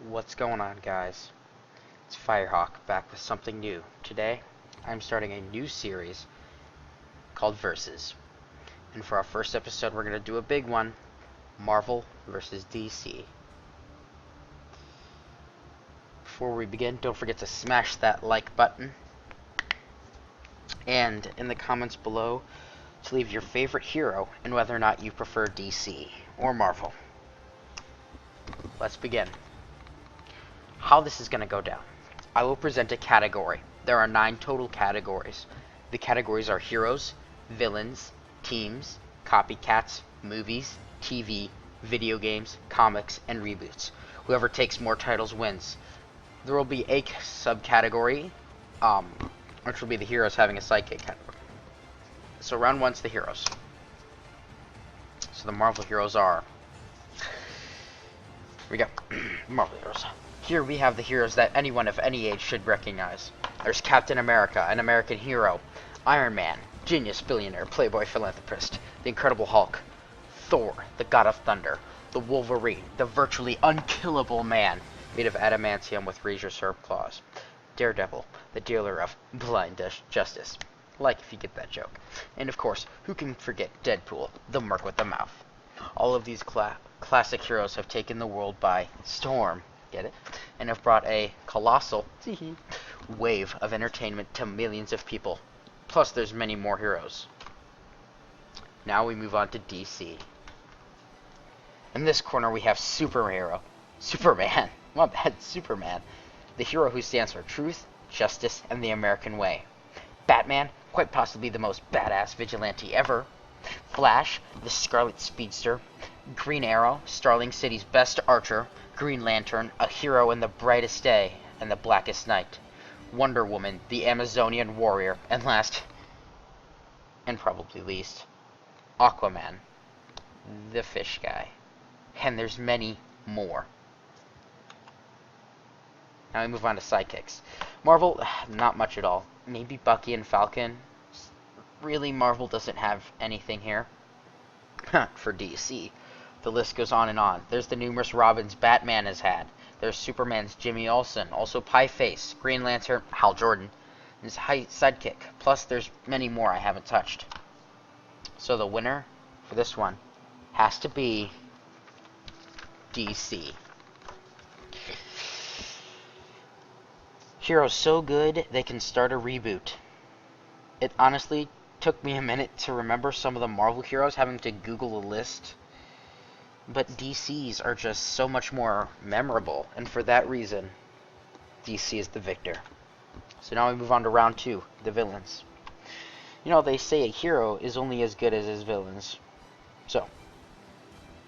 What's going on, guys? It's Firehawk back with something new. Today, I'm starting a new series called Versus. And for our first episode, we're going to do a big one, Marvel versus DC. Before we begin, don't forget to smash that like button. And in the comments below, to leave your favorite hero and whether or not you prefer DC or Marvel. Let's begin. How this is going to go down. I will present a category. There are 9 total categories. The categories are heroes, villains, teams, copycats, movies, TV, video games, comics, and reboots. Whoever takes more titles wins. There will be a subcategory, which will be the heroes having a sidekick category. So round 1's the heroes. So the Marvel heroes are... Here we go. Marvel heroes. Here we have the heroes that anyone of any age should recognize. There's Captain America, an American hero. Iron Man, genius billionaire, playboy philanthropist. The Incredible Hulk. Thor, the god of thunder. The Wolverine, the virtually unkillable man, made of adamantium with razor-sharp claws. Daredevil, the dealer of blind justice. Like if you get that joke. And of course, who can forget Deadpool, the merc with the mouth. All of these classic heroes have taken the world by storm. Get it? And have brought a colossal wave of entertainment to millions of people. Plus, there's many more heroes. Now we move on to DC. In this corner, we have Superman. My bad, Superman. The hero who stands for truth, justice, and the American way. Batman, quite possibly the most badass vigilante ever. Flash, the Scarlet Speedster. Green Arrow, Starling City's best archer. Green Lantern, a hero in the brightest day and the blackest night. Wonder Woman, the Amazonian warrior. And last, and probably least, Aquaman, the fish guy. And there's many more. Now we move on to sidekicks. Marvel, not much at all. Maybe Bucky and Falcon. Really, Marvel doesn't have anything here. For DC. The list goes on and on. There's the numerous Robins Batman has had. There's Superman's Jimmy Olsen. Also Pie-Face, Green Lantern, Hal Jordan, and his sidekick. Plus, there's many more I haven't touched. So the winner for this one has to be DC. Heroes so good, they can start a reboot. It honestly took me a minute to remember some of the Marvel heroes, having to Google a list. But DC's are just so much more memorable, and for that reason, DC is the victor. So now we move on to round 2, the villains. You know, they say a hero is only as good as his villains. So,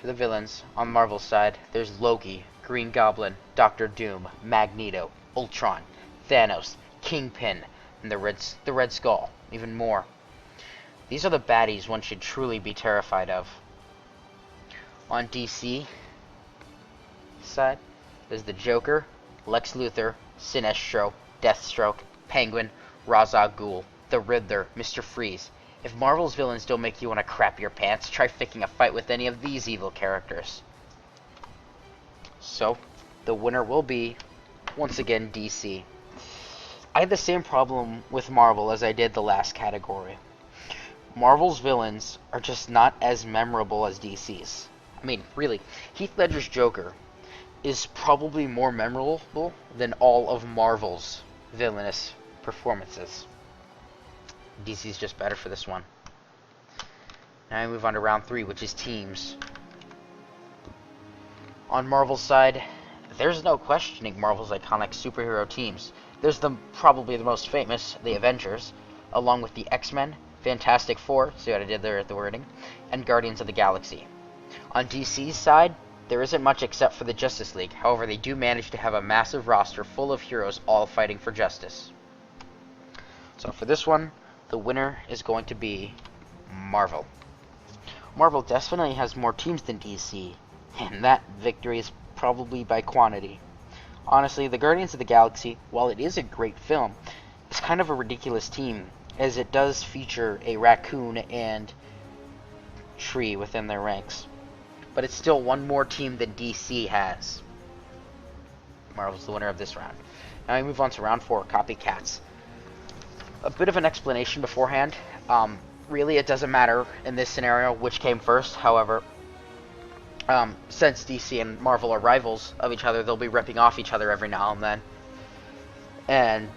for the villains, on Marvel's side, there's Loki, Green Goblin, Doctor Doom, Magneto, Ultron, Thanos, Kingpin, and the Red Skull, even more. These are the baddies one should truly be terrified of. On DC side, there's the Joker, Lex Luthor, Sinestro, Deathstroke, Penguin, Ra's al Ghul, the Riddler, Mr. Freeze. If Marvel's villains don't make you want to crap your pants, try picking a fight with any of these evil characters. So, the winner will be, once again, DC. I had the same problem with Marvel as I did the last category. Marvel's villains are just not as memorable as DC's. I mean, really, Heath Ledger's Joker is probably more memorable than all of Marvel's villainous performances. DC's just better for this one. Now we move on to round 3, which is teams. On Marvel's side, there's no questioning Marvel's iconic superhero teams. There's probably the most famous, the Avengers, along with the X-Men, Fantastic Four, see what I did there at the wording, and Guardians of the Galaxy. On DC's side, there isn't much except for the Justice League. However, they do manage to have a massive roster full of heroes all fighting for justice. So for this one, the winner is going to be Marvel. Marvel definitely has more teams than DC, and that victory is probably by quantity. Honestly, the Guardians of the Galaxy, while it is a great film, is kind of a ridiculous team, as it does feature a raccoon and tree within their ranks. But it's still one more team than DC has. Marvel's the winner of this round. Now we move on to round 4, Copycats. A bit of an explanation beforehand. Really, it doesn't matter in this scenario which came first. However, since DC and Marvel are rivals of each other, they'll be ripping off each other every now and then. And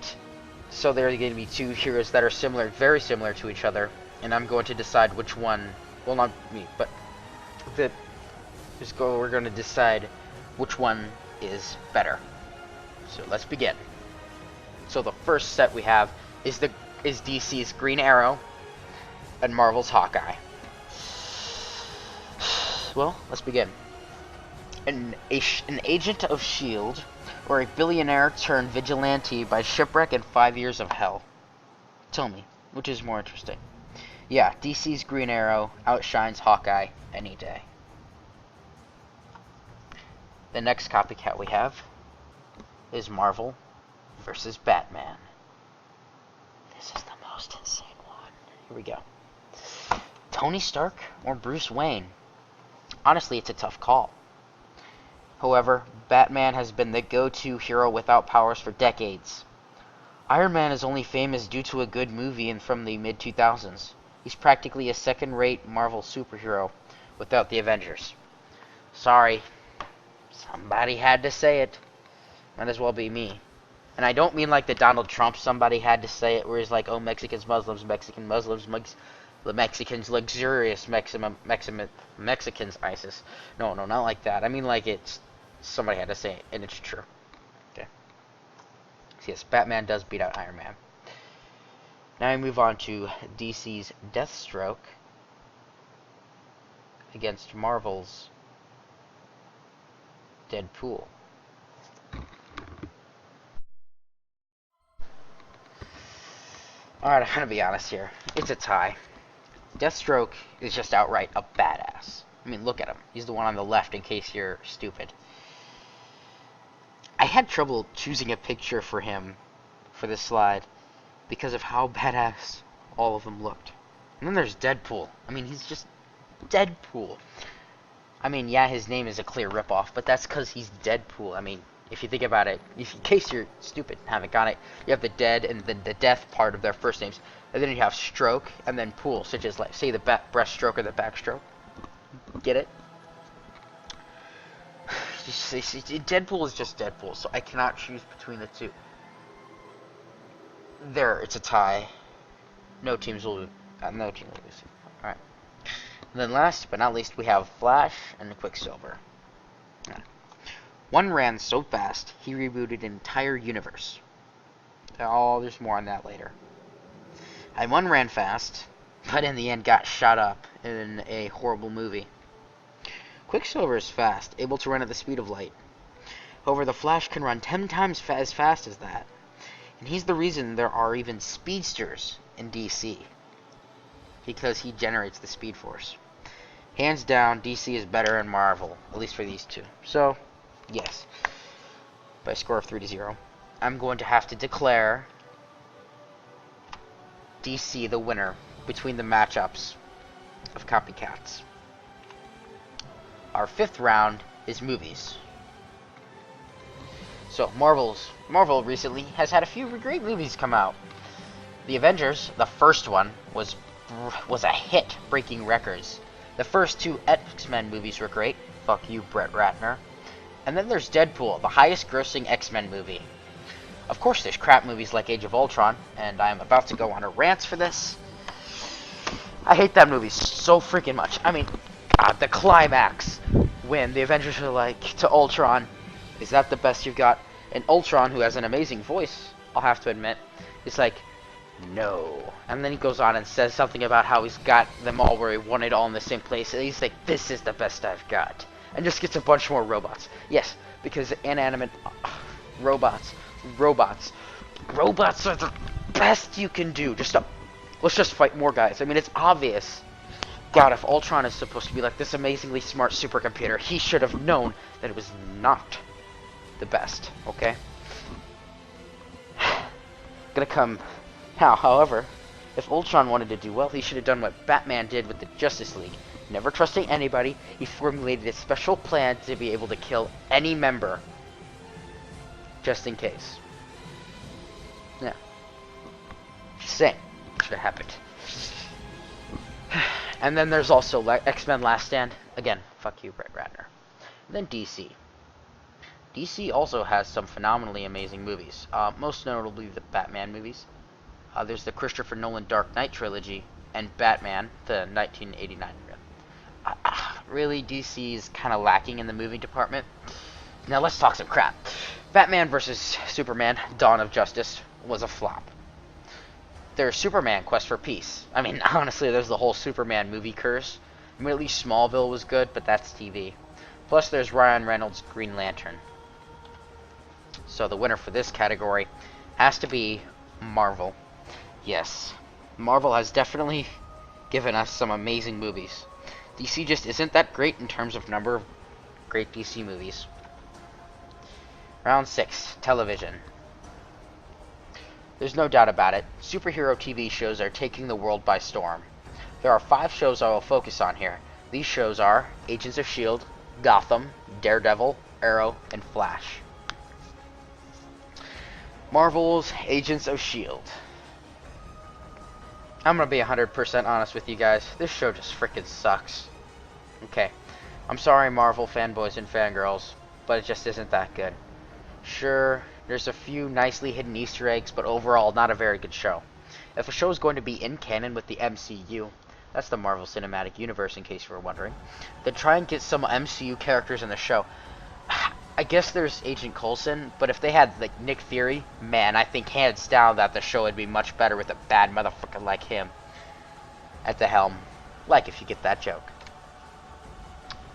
so there are going to be two heroes that are similar, very similar to each other. And I'm going to decide which one, well, not me, but we're going to decide which one is better. So let's begin. So the first set we have is DC's Green Arrow and Marvel's Hawkeye. Well, let's begin. An agent of S.H.I.E.L.D. or a billionaire turned vigilante by shipwreck and 5 years of hell. Tell me, which is more interesting? Yeah, DC's Green Arrow outshines Hawkeye any day. The next copycat we have is Marvel versus Batman. This is the most insane one. Here we go. Tony Stark or Bruce Wayne? Honestly, it's a tough call. However, Batman has been the go-to hero without powers for decades. Iron Man is only famous due to a good movie from the mid-2000s. He's practically a second-rate Marvel superhero without the Avengers. Sorry. Somebody had to say it. Might as well be me. And I don't mean like the Donald Trump somebody had to say it, where he's like, oh, Mexicans, Muslims, the Mexicans, luxurious Mexicans, ISIS. No, not like that. I mean like it's, somebody had to say it, and it's true. Okay. So yes, Batman does beat out Iron Man. Now we move on to DC's Deathstroke against Marvel's Deadpool. Alright, I'm gonna be honest here. It's a tie. Deathstroke is just outright a badass. I mean, look at him. He's the one on the left, in case you're stupid. I had trouble choosing a picture for him for this slide because of how badass all of them looked. And then there's Deadpool. I mean, he's just Deadpool. I mean, yeah, his name is a clear ripoff, but that's because he's Deadpool. I mean, if you think about it, in case you're stupid and haven't got it, you have the dead and then the death part of their first names, and then you have stroke and then pool, such as, like, say, the breaststroke or the backstroke. Get it? Deadpool is just Deadpool, so I cannot choose between the two. There, it's a tie. No team will lose. Alright. And then last but not least, we have Flash and Quicksilver. One ran so fast, he rebooted an entire universe. Oh, there's more on that later. And one ran fast, but in the end got shot up in a horrible movie. Quicksilver is fast, able to run at the speed of light. However, the Flash can run 10 times as fast as that. And he's the reason there are even speedsters in DC. Because he generates the Speed Force. Hands down, DC is better than Marvel, at least for these two. So, yes, by a score of 3-0, I'm going to have to declare DC the winner between the matchups of Copycats. Our fifth round is movies. So, Marvel recently has had a few great movies come out. The Avengers, the first one, was a hit, breaking records. The first two X-Men movies were great. Fuck you, Brett Ratner. And then there's Deadpool, the highest grossing X-Men movie. Of course, there's crap movies like Age of Ultron, and I'm about to go on a rant for this. I hate that movie so freaking much. I mean, God, the climax when the Avengers are like to Ultron, is that the best you've got? And Ultron, who has an amazing voice, I'll have to admit, is like, no. And then he goes on and says something about how he's got them all where he wanted it all in the same place. And he's like, this is the best I've got. And just gets a bunch more robots. Yes, because inanimate robots are the best you can do. Let's just fight more guys. I mean, it's obvious. God, if Ultron is supposed to be like this amazingly smart supercomputer, he should have known that it was not the best, okay? Gonna come now, however, if Ultron wanted to do well, he should have done what Batman did with the Justice League. Never trusting anybody, he formulated a special plan to be able to kill any member just in case. Yeah. Just saying. Should have happened. And then there's also X-Men Last Stand. Again, fuck you, Brett Ratner. And then DC. DC also has some phenomenally amazing movies. Most notably the Batman movies. There's the Christopher Nolan Dark Knight trilogy and Batman, the 1989. Really, DC is kind of lacking in the movie department. Now let's talk some crap. Batman vs. Superman, Dawn of Justice was a flop. There's Superman, Quest for Peace. I mean, honestly, there's the whole Superman movie curse. I mean, at least Smallville was good, but that's TV. Plus, there's Ryan Reynolds' Green Lantern. So the winner for this category has to be Marvel. Yes, Marvel has definitely given us some amazing movies. DC just isn't that great in terms of number of great DC movies. Round 6, television. There's no doubt about it, superhero TV shows are taking the world by storm. There are 5 shows I will focus on here. These shows are Agents of S.H.I.E.L.D., Gotham, Daredevil, Arrow, and Flash. Marvel's Agents of S.H.I.E.L.D. I'm gonna be 100% honest with you guys. This show just freaking sucks. Okay. I'm sorry, Marvel fanboys and fangirls, but it just isn't that good. Sure, there's a few nicely hidden Easter eggs, but overall, not a very good show. If a show is going to be in canon with the MCU, that's the Marvel Cinematic Universe in case you were wondering, then try and get some MCU characters in the show. I guess there's Agent Coulson, but if they had, like, Nick Fury, man, I think hands down that the show would be much better with a bad motherfucker like him at the helm. Like, if you get that joke.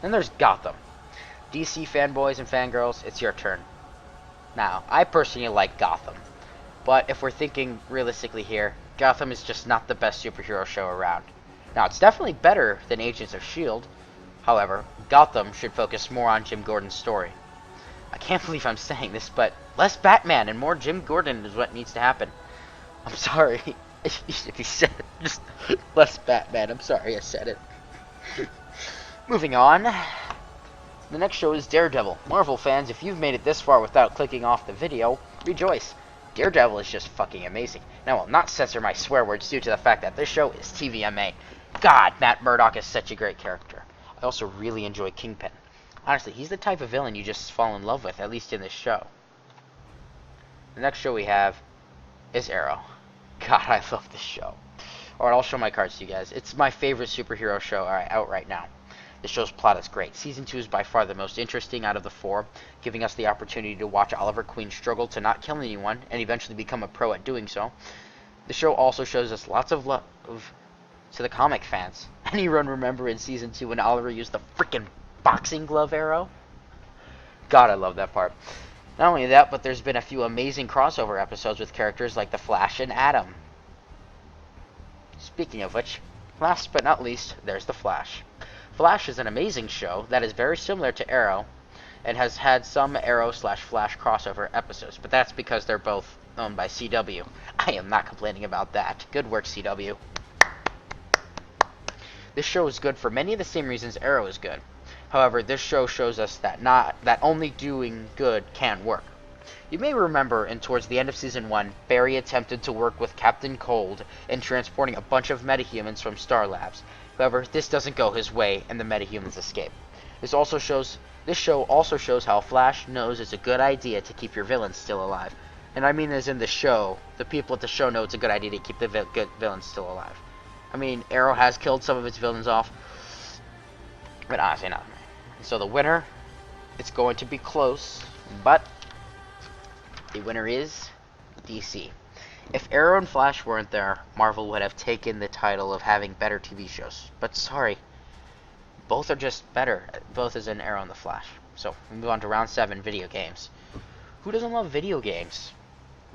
Then there's Gotham. DC fanboys and fangirls, it's your turn. Now, I personally like Gotham, but if we're thinking realistically here, Gotham is just not the best superhero show around. Now, it's definitely better than Agents of S.H.I.E.L.D., however, Gotham should focus more on Jim Gordon's story. I can't believe I'm saying this, but less Batman and more Jim Gordon is what needs to happen. I'm sorry if you said it, just less Batman. I'm sorry I said it. Moving on. The next show is Daredevil. Marvel fans, if you've made it this far without clicking off the video, rejoice. Daredevil is just fucking amazing. Now, I will not censor my swear words due to the fact that this show is TVMA. God, Matt Murdock is such a great character. I also really enjoy Kingpin. Honestly, he's the type of villain you just fall in love with, at least in this show. The next show we have is Arrow. God, I love this show. Alright, I'll show my cards to you guys. It's my favorite superhero show out right now. The show's plot is great. Season 2 is by far the most interesting out of the 4, giving us the opportunity to watch Oliver Queen struggle to not kill anyone and eventually become a pro at doing so. The show also shows us lots of love to the comic fans. Anyone remember in Season 2 when Oliver used the freaking boxing glove arrow? God, I love that part. Not only that, but there's been a few amazing crossover episodes with characters like The Flash and Atom. Speaking of which, last but not least, there's The Flash. Flash is an amazing show that is very similar to Arrow and has had some Arrow/Flash crossover episodes, but that's because they're both owned by CW. I am not complaining about that. Good work, CW. This show is good for many of the same reasons Arrow is good. However, this show shows us that only doing good can work. You may remember towards the end of Season 1, Barry attempted to work with Captain Cold in transporting a bunch of metahumans from Star Labs. However, this doesn't go his way, and the metahumans escape. This show also shows how Flash knows it's a good idea to keep your villains still alive. And I mean as in the show, the people at the show know it's a good idea to keep the good villains still alive. I mean, Arrow has killed some of its villains off, but honestly not. So the winner, it's going to be close, but the winner is DC. If Arrow and Flash weren't there, Marvel would have taken the title of having better TV shows. But sorry, both are just better, both as in Arrow and the Flash. So, we move on to round 7, video games. Who doesn't love video games?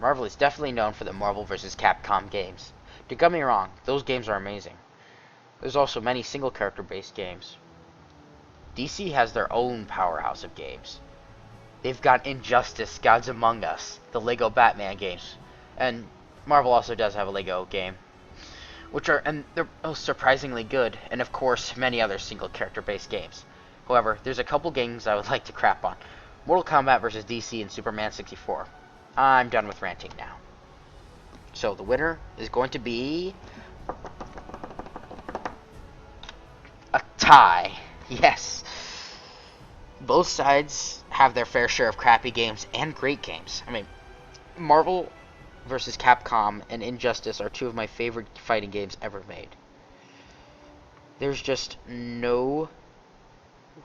Marvel is definitely known for the Marvel vs. Capcom games. Don't get me wrong, those games are amazing. There's also many single character based games. DC has their own powerhouse of games. They've got Injustice, Gods Among Us, the Lego Batman games, and Marvel also does have a Lego game, and they're both surprisingly good, and of course many other single character based games. However, there's a couple games I would like to crap on. Mortal Kombat versus DC and Superman 64. I'm done with ranting now. So the winner is going to be a tie. Yes. Both sides have their fair share of crappy games and great games. I mean, Marvel versus Capcom and Injustice are two of my favorite fighting games ever made. There's just no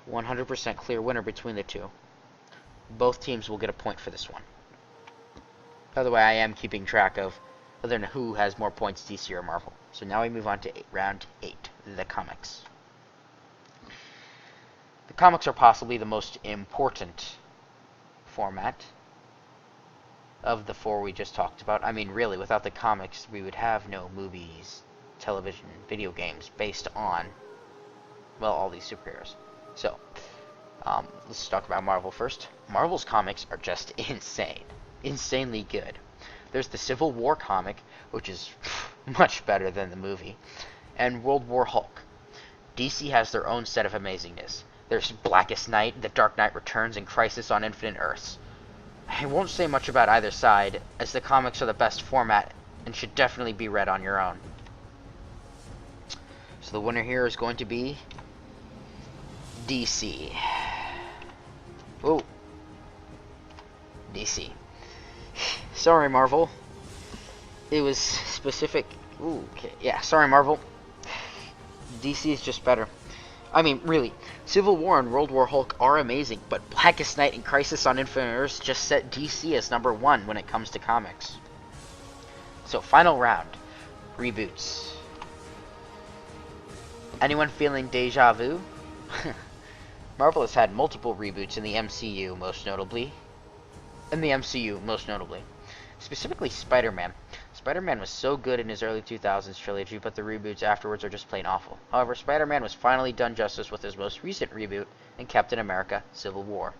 100% clear winner between the two. Both teams will get a point for this one. By the way, I am keeping track of other than who has more points, DC or Marvel. So now we move on to round 8, the comics. The comics are possibly the most important format of the four we just talked about. I mean, really, without the comics, we would have no movies, television, video games based on, well, all these superheroes. So, let's talk about Marvel first. Marvel's comics are just insane. Insanely good. There's the Civil War comic, which is much better than the movie, and World War Hulk. DC has their own set of amazingness. There's Blackest Night, The Dark Knight Returns, and Crisis on Infinite Earths. I won't say much about either side, as the comics are the best format and should definitely be read on your own. So the winner here is going to be DC. Oh, DC. Sorry, Marvel. It was specific. Ooh, okay. Yeah, sorry, Marvel. DC is just better. I mean, really, Civil War and World War Hulk are amazing, but Blackest Night and Crisis on Infinite Earths just set DC as #1 when it comes to comics. So, final round. Reboots. Anyone feeling deja vu? Marvel has had multiple reboots in the MCU, most notably. Specifically Spider-Man. Spider-Man was so good in his early 2000s trilogy, but the reboots afterwards are just plain awful. However, Spider-Man was finally done justice with his most recent reboot in Captain America: Civil War.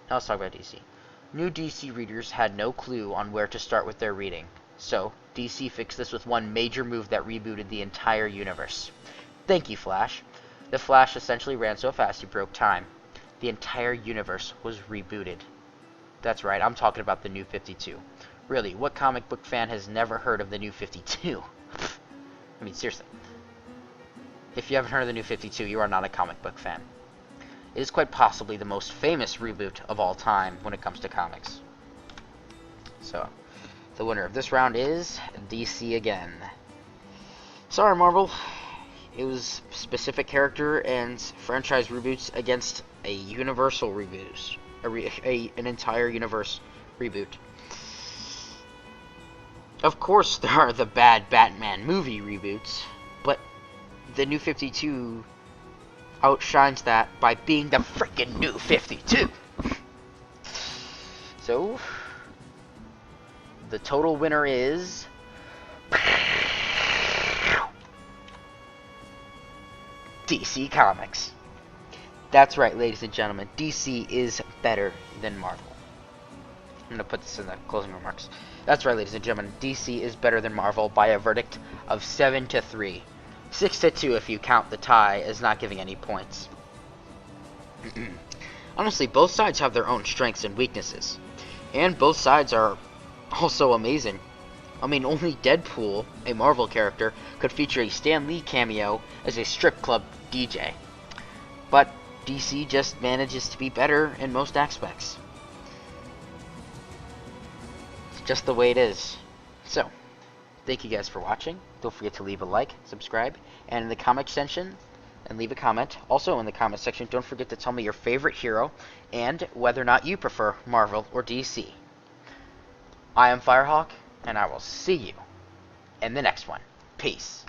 Now let's talk about DC. New DC readers had no clue on where to start with their reading. So, DC fixed this with one major move that rebooted the entire universe. Thank you, Flash. The Flash essentially ran so fast he broke time. The entire universe was rebooted. That's right, I'm talking about the New 52. Really, what comic book fan has never heard of the New 52? I mean, seriously. If you haven't heard of the New 52, you are not a comic book fan. It is quite possibly the most famous reboot of all time when it comes to comics. So, the winner of this round is DC again. Sorry, Marvel. It was specific character and franchise reboots against a universal reboot. An entire universe reboot. Of course, there are the bad Batman movie reboots, but the New 52 outshines that by being the frickin' New 52. So, the total winner is DC Comics. That's right, ladies and gentlemen. DC is better than Marvel. I'm going to put this in the closing remarks. That's right, ladies and gentlemen. DC is better than Marvel by a verdict of 7-3. 6-2 if you count the tie as not giving any points. Honestly, both sides have their own strengths and weaknesses. And both sides are also amazing. I mean, only Deadpool, a Marvel character, could feature a Stan Lee cameo as a strip club DJ. But DC just manages to be better in most aspects. It's just the way it is. So, thank you guys for watching. Don't forget to leave a like, subscribe, and in the comment section, and leave a comment. Also in the comment section, don't forget to tell me your favorite hero, and whether or not you prefer Marvel or DC. I am Firehawk, and I will see you in the next one. Peace.